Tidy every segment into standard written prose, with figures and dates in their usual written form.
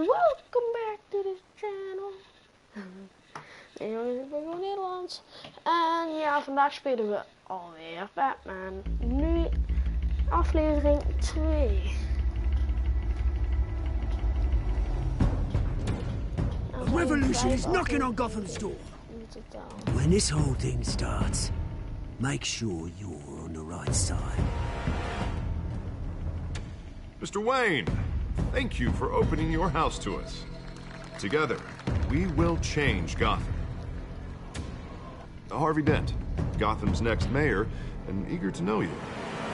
welcome back to this channel. Nee jongens, ik ben gewoon Nederlands. En ja, vandaag spelen we alweer Batman. Nu aflevering 2. A revolution is knocking on Gotham's door. When this whole thing starts, make sure you're on the right side. Mr. Wayne, thank you for opening your house to us. Together, we will change Gotham. Harvey Dent, Gotham's next mayor, and eager to know you.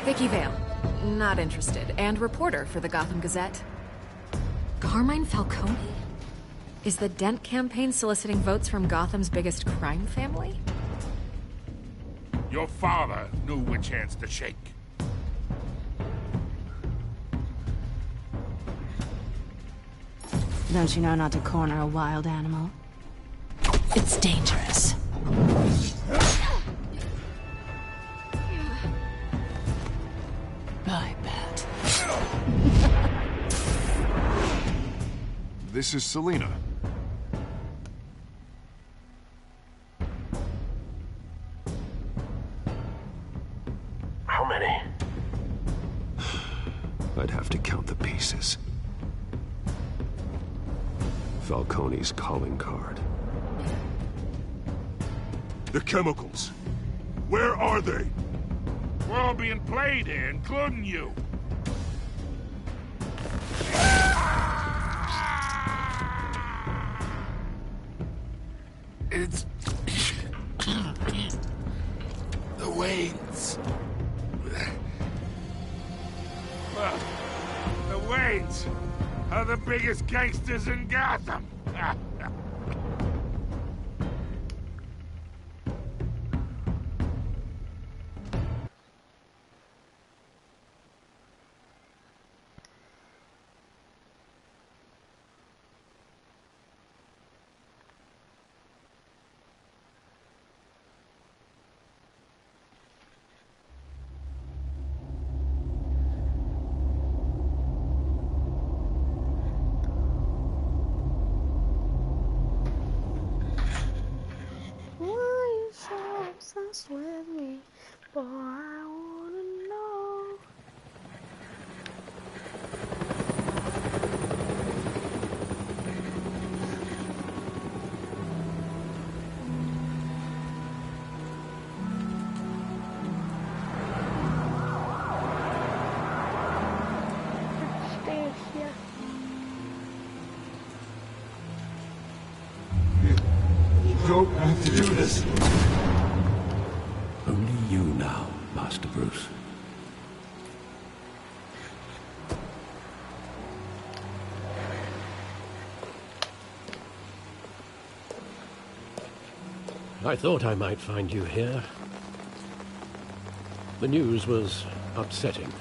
Vicky Vale, not interested, and reporter for the Gotham Gazette. Carmine Falcone? Is the Dent campaign soliciting votes from Gotham's biggest crime family? Your father knew which hands to shake. Don't you know not to corner a wild animal? It's dangerous. I bet. This is Selina. How many? I'd have to count the pieces. Falcone's calling card. The chemicals. Where are they? We're all being played here, including you. It's... the Waynes. Well, the Waynes are the biggest gangsters in Gotham. Obsessed with me, boy, I wanna know. You don't have to do this. Only you now, Master Bruce. I thought I might find you here. The news was upsetting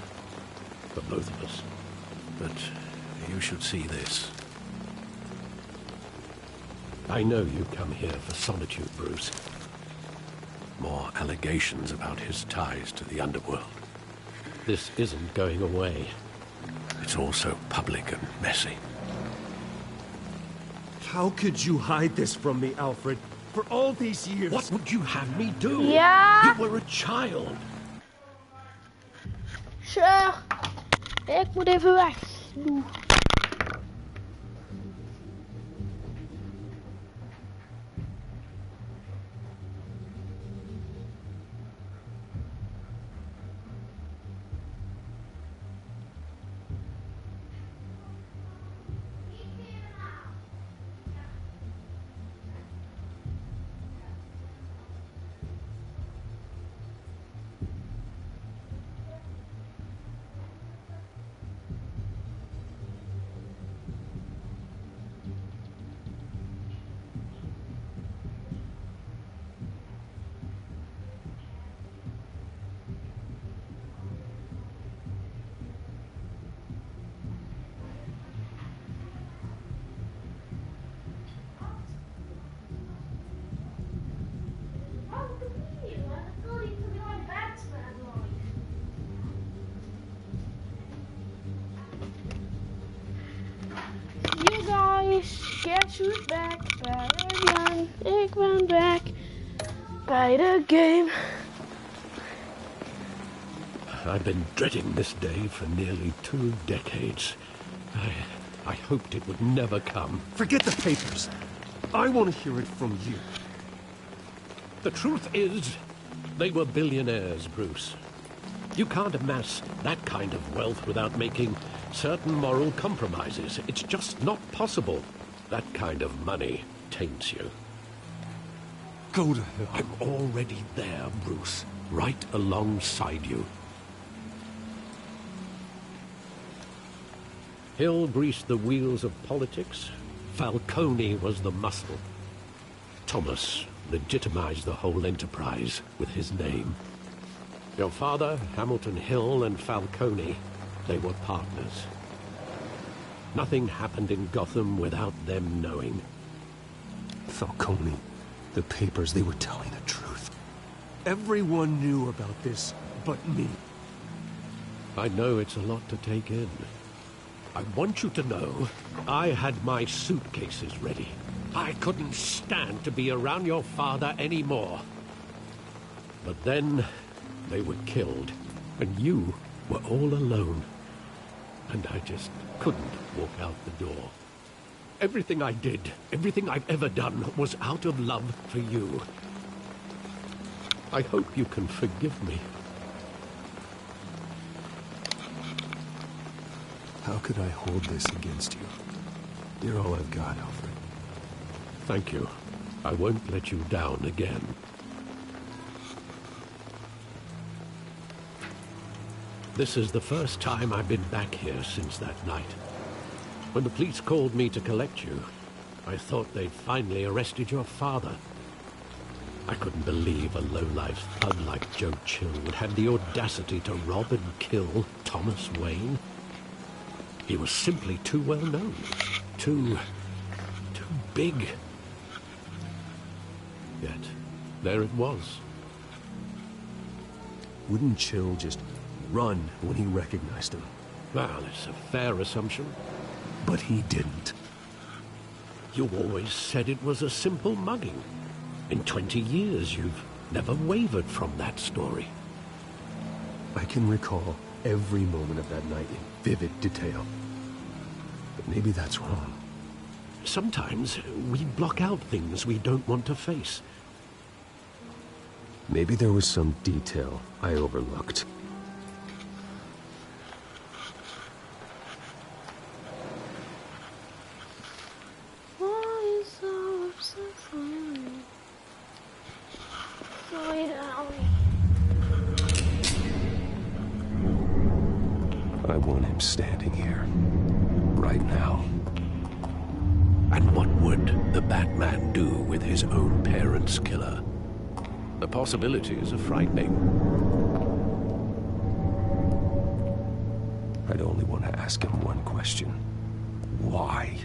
for both of us. But you should see this. I know you come here for solitude, Bruce. More allegations about his ties to the underworld. This isn't going away. It's all so public and messy. How could you hide this from me, Alfred? For all these years... What would you have me do? Ja. You were a child. Sure. Ik moet even weg. Doe. guess who's back bij de game. Ik ben back bij de game. I've been dreading this day for nearly 2 decades. I hoped it would never come. Forget the papers. I want to hear it from you. The truth is, they were billionaires, Bruce. You can't amass that kind of wealth without making certain moral compromises. It's just not possible. That kind of money taints you. Go to hell. I'm already there, Bruce. Right alongside you. Hill greased the wheels of politics. Falcone was the muscle. Thomas legitimized the whole enterprise with his name. Your father, Hamilton Hill, and Falcone, they were partners. Nothing happened in Gotham without them knowing. Falcone, the papers, they were telling the truth. Everyone knew about this but me. I know it's a lot to take in. I want you to know I had my suitcases ready. I couldn't stand to be around your father anymore. But then they were killed, and you were all alone. And I just couldn't walk out the door. Everything I did, everything I've ever done, was out of love for you. I hope you can forgive me. How could I hold this against you? You're all I've got, Alfred. Thank you. I won't let you down again. This is the first time I've been back here since that night. When the police called me to collect you, I thought they'd finally arrested your father. I couldn't believe a low-life thug like Joe Chill would have the audacity to rob and kill Thomas Wayne. He was simply too well known. Too big. Yet, there it was. Wouldn't Chill just run when he recognized him? Well, it's a fair assumption. But he didn't. You always said it was a simple mugging. In 20 years, you've never wavered from that story. I can recall every moment of that night in vivid detail. But maybe that's wrong. Sometimes we block out things we don't want to face. Maybe there was some detail I overlooked. I want him standing here, right now. And what would the Batman do with his own parents' killer? The possibilities are frightening. I'd only want to ask him one question. Why?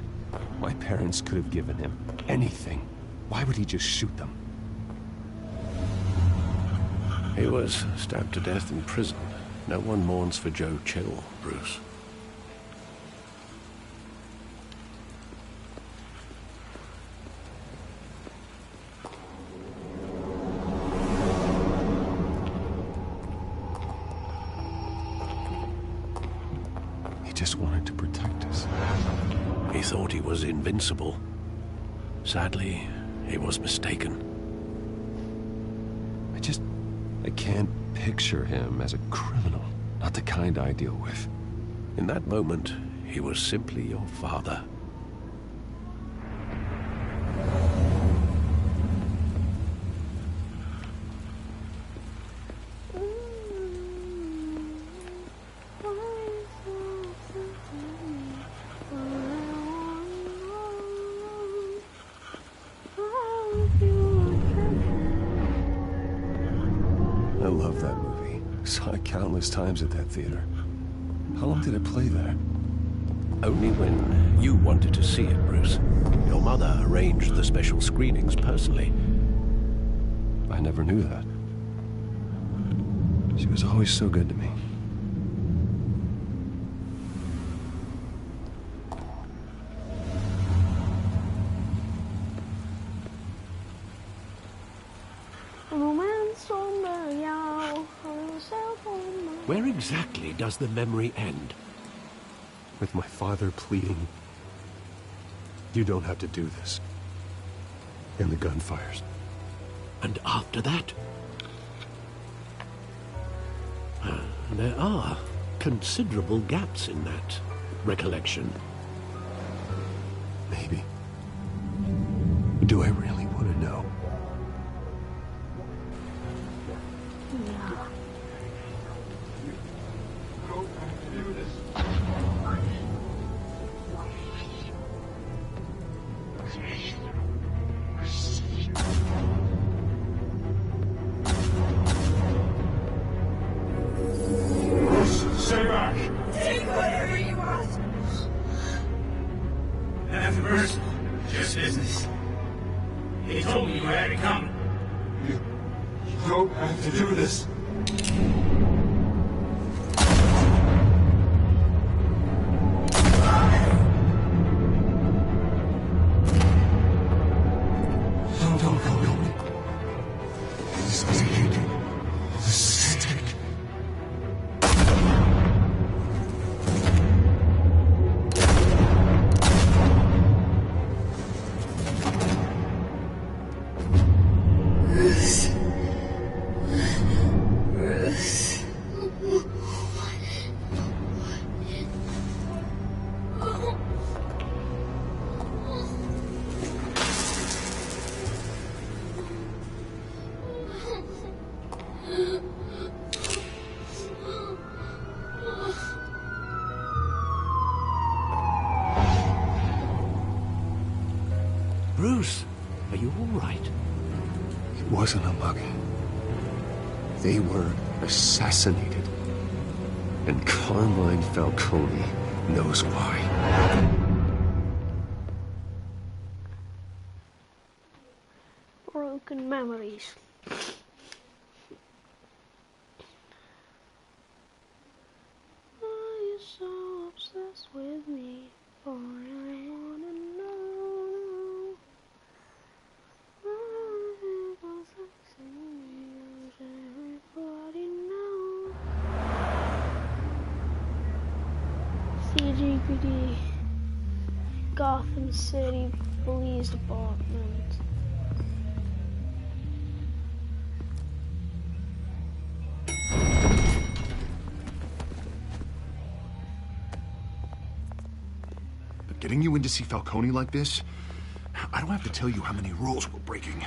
My parents could have given him anything. Why would he just shoot them? He was stabbed to death in prison. No one mourns for Joe Chill, Bruce. He just wanted to protect us. He thought he was invincible. Sadly, he was mistaken. I can't picture him as a criminal. Not the kind I deal with. In that moment, he was simply your father. I love that movie. Saw it countless times at that theater. How long did it play there? Only when you wanted to see it, Bruce. Your mother arranged the special screenings personally. I never knew that. She was always so good to me. Where exactly does the memory end? With my father pleading, "You don't have to do this." And the gunfires. And after that? There are considerable gaps in that recollection. Maybe. Do I really want to know? Stay back! Take whatever you want. Nothing personal, just business. He told me you had it coming. You don't have to do this. Don't go. This is it. This is it. Bruce, are you all right? It wasn't a mugging. They were assassinated. And Carmine Falcone knows why. Broken memories. Are you so obsessed with me? For I wanna know. Everybody knows. CGPD. Gotham City Police Department. But getting you in to see Falcone like this, I don't have to tell you how many rules we're breaking.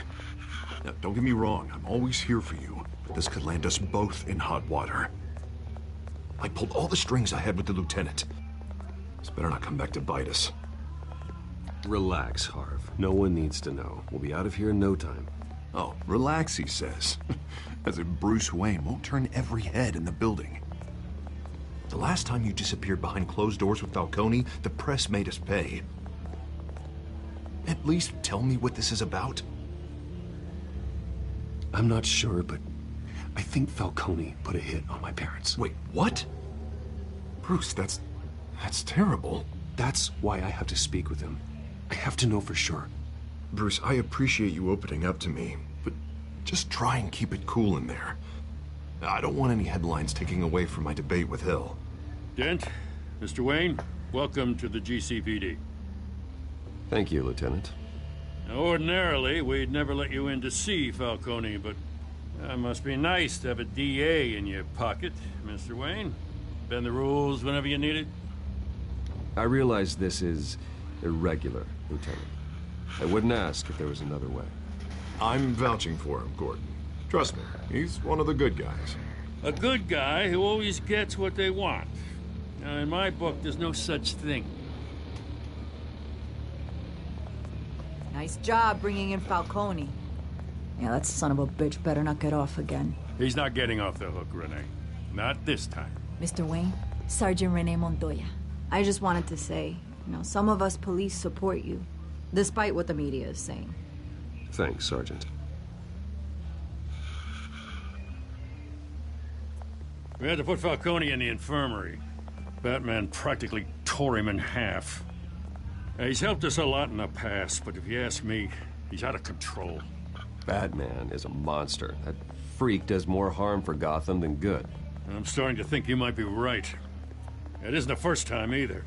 Now, don't get me wrong, I'm always here for you, but this could land us both in hot water. I pulled all the strings I had with the lieutenant. This better not come back to bite us. Relax, Harv. No one needs to know. We'll be out of here in no time. Oh, relax, he says. As if Bruce Wayne won't turn every head in the building. The last time you disappeared behind closed doors with Falcone, the press made us pay. At least tell me what this is about. I'm not sure, but I think Falcone put a hit on my parents. Wait, what? Bruce, that's terrible. That's why I have to speak with him. I have to know for sure. Bruce, I appreciate you opening up to me, but just try and keep it cool in there. I don't want any headlines taking away from my debate with Hill. Dent, Mr. Wayne, welcome to the GCPD. Thank you, Lieutenant. Now, ordinarily, we'd never let you in to see Falcone, but it must be nice to have a DA in your pocket, Mr. Wayne. Bend the rules whenever you need it. I realize this is irregular, Lieutenant. I wouldn't ask if there was another way. I'm vouching for him, Gordon. Trust me, he's one of the good guys. A good guy who always gets what they want. Now, in my book, there's no such thing. Nice job bringing in Falcone. Yeah, that son of a bitch better not get off again. He's not getting off the hook, Renee. Not this time. Mr. Wayne, Sergeant Renee Montoya. I just wanted to say, some of us police support you, despite what the media is saying. Thanks, Sergeant. We had to put Falcone in the infirmary. Batman practically tore him in half. He's helped us a lot in the past, but if you ask me, he's out of control. Batman is a monster. That freak does more harm for Gotham than good. I'm starting to think you might be right. It isn't the first time either.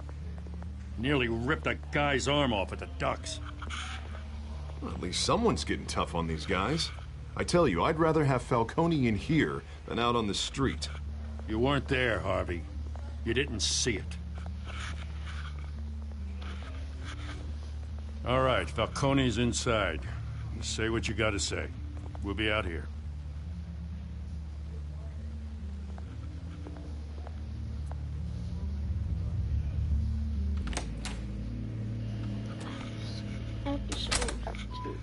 Nearly ripped a guy's arm off at the docks. Well, at least someone's getting tough on these guys. I tell you, I'd rather have Falcone in here than out on the street. You weren't there, Harvey. You didn't see it. All right, Falcone's inside. You say what you gotta say. We'll be out here. Episode 2.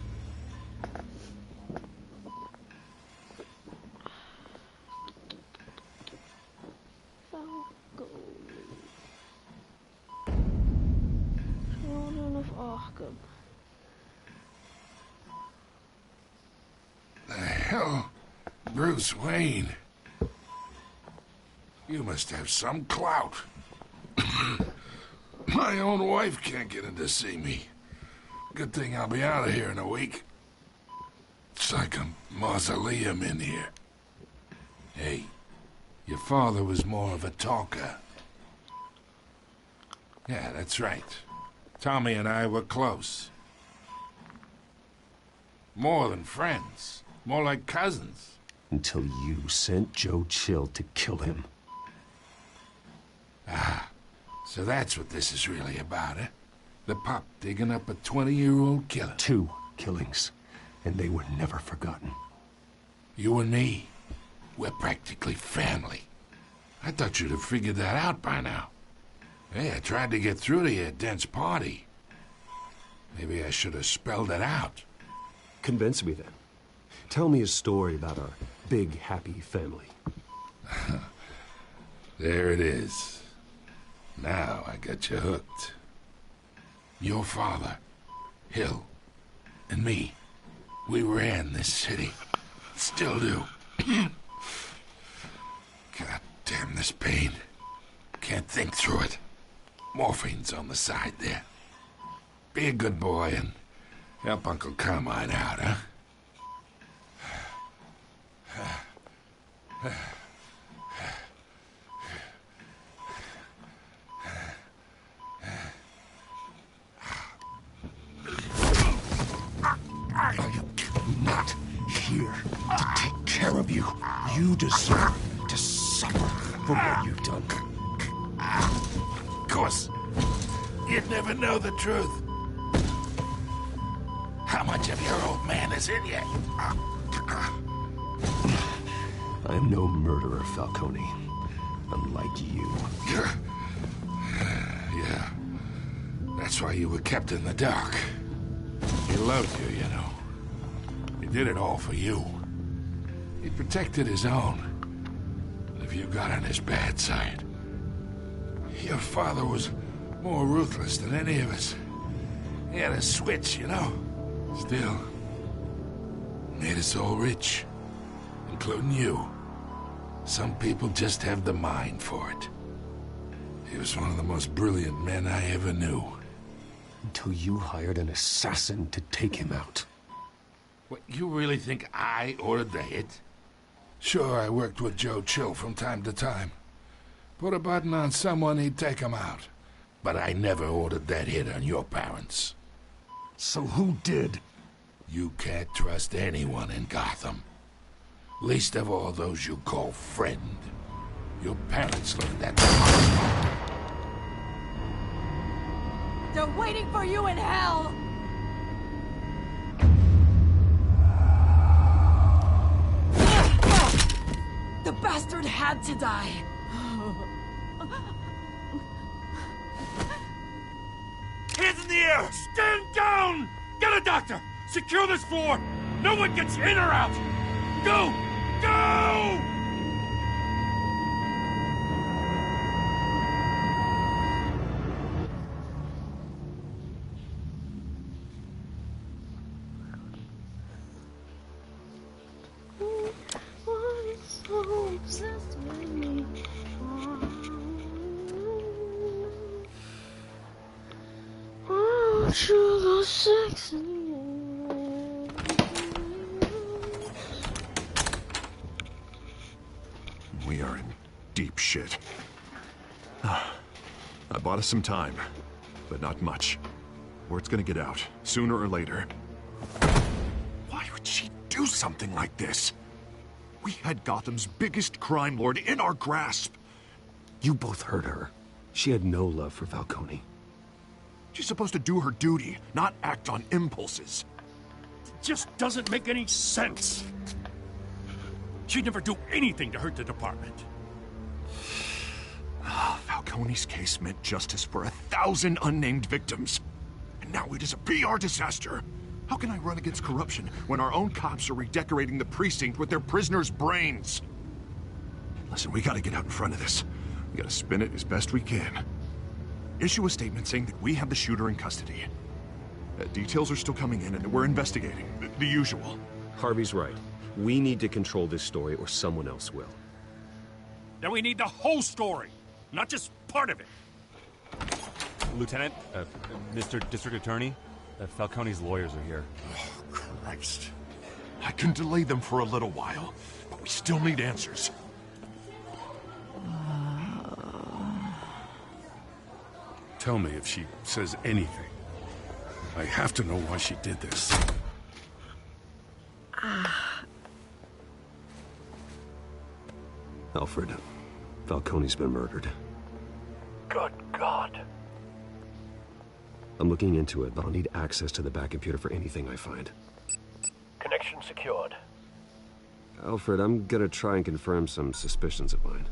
Children of Arkham. The hell? Bruce Wayne. You must have some clout. My own wife can't get in to see me. Good thing I'll be out of here in a week. It's like a mausoleum in here. Hey, your father was more of a talker. Yeah, that's right. Tommy and I were close. More than friends. More like cousins. Until you sent Joe Chill to kill him. Ah, so that's what this is really about, eh? The pup digging up a 20-year-old killer. 2 killings, and they were never forgotten. You and me, we're practically family. I thought you'd have figured that out by now. Hey, I tried to get through to you at Dent's party. Maybe I should have spelled it out. Convince me then. Tell me a story about our big, happy family. There it is. Now I got you hooked. Your father, Hill, and me, we ran this city. Still do. God damn this pain. Can't think through it. Morphine's on the side there. Be a good boy and help Uncle Carmine out, huh? I'm not here to take care of you. You deserve to suffer for what you've done. Of course, you'd never know the truth. How much of your old man is in you? I'm no murderer, Falcone. Unlike you. Yeah. That's why you were kept in the dark. He loved you, you know. He did it all for you. He protected his own. But if you got on his bad side, your father was more ruthless than any of us. He had a switch, you know. Still, made us all rich, including you. Some people just have the mind for it. He was one of the most brilliant men I ever knew. Until you hired an assassin to take him out. What, you really think I ordered the hit? Sure, I worked with Joe Chill from time to time. Put a button on someone, he'd take him out. But I never ordered that hit on your parents. So who did? You can't trust anyone in Gotham. Least of all those you call friend. Your parents learned that. They're waiting for you in hell! The bastard had to die. Hands in the air! Stand down! Get a doctor! Secure this floor! No one gets in or out! Go! Go! Sugar sexy. We are in shit. I bought us some time, but not much. Word's gonna get out, sooner or later. Why would she do something like this? We had Gotham's biggest crime lord in our grasp. You both hurt her. She had no love for Falcone. She's supposed to do her duty, not act on impulses. It just doesn't make any sense. She'd never do anything to hurt the department. Falcone's case meant justice for 1,000 unnamed victims. And now it is a PR disaster. How can I run against corruption when our own cops are redecorating the precinct with their prisoners' brains? Listen, we gotta get out in front of this. We gotta spin it as best we can. Issue a statement saying that we have the shooter in custody. Details are still coming in and we're investigating. The usual. Harvey's right. We need to control this story or someone else will. Then we need the whole story, not just part of it. Lieutenant, Mr. District Attorney, Falcone's lawyers are here. Oh, Christ. I can delay them for a little while, but we still need answers. Tell me if she says anything. I have to know why she did this. Alfred, Falcone's been murdered. Good God. I'm looking into it, but I'll need access to the back computer for anything I find. Connection secured. Alfred, I'm gonna try and confirm some suspicions of mine.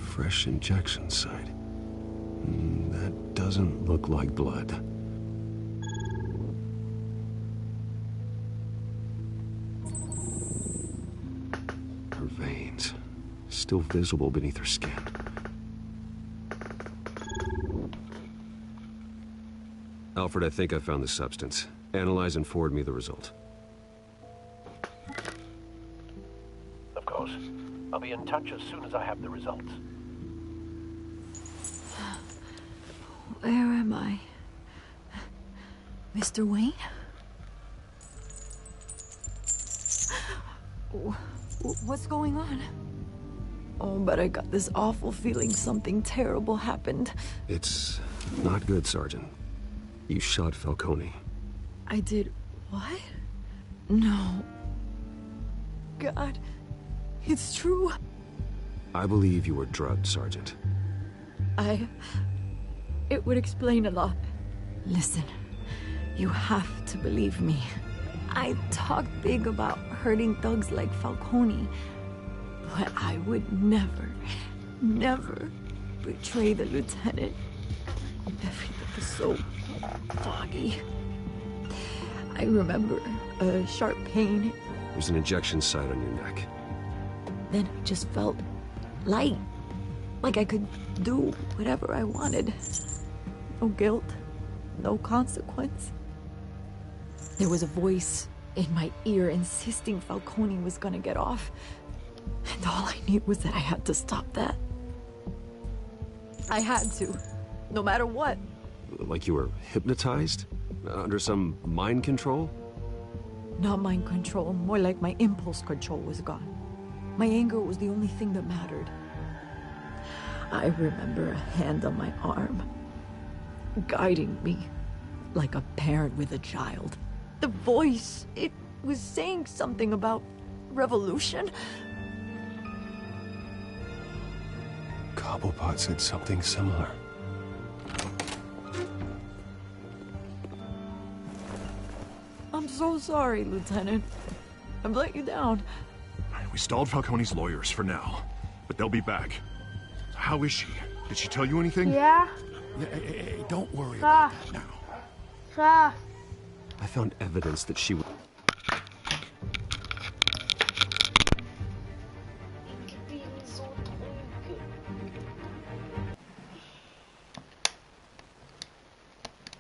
Fresh injection site. That doesn't look like blood. Her veins, still visible beneath her skin. Alfred, I think I found the substance. Analyze and forward me the result. Of course. I'll be in touch as soon as I have the results. Where am I? Mr. Wayne? What's going on? Oh, but I got this awful feeling something terrible happened. It's not good, Sergeant. You shot Falcone. I did what? No. God, it's true. I believe you were drugged, Sergeant. It would explain a lot. Listen, you have to believe me. I talked big about hurting thugs like Falcone, but I would never, never betray the lieutenant. Everything was so foggy. I remember a sharp pain. There's an injection site on your neck. Then I just felt light, like I could do whatever I wanted. No guilt, no consequence. There was a voice in my ear insisting Falcone was gonna get off. And all I knew was that I had to stop that. I had to, no matter what. Like you were hypnotized? Under some mind control? Not mind control, more like my impulse control was gone. My anger was the only thing that mattered. I remember a hand on my arm, guiding me like a parent with a child. The voice, it was saying something about revolution. Cobblepot said something similar. I'm so sorry, Lieutenant. I've let you down. We stalled Falcone's lawyers for now, but they'll be back. How is she? Did she tell you anything? Yeah. Hey, don't worry about that now. I found evidence that she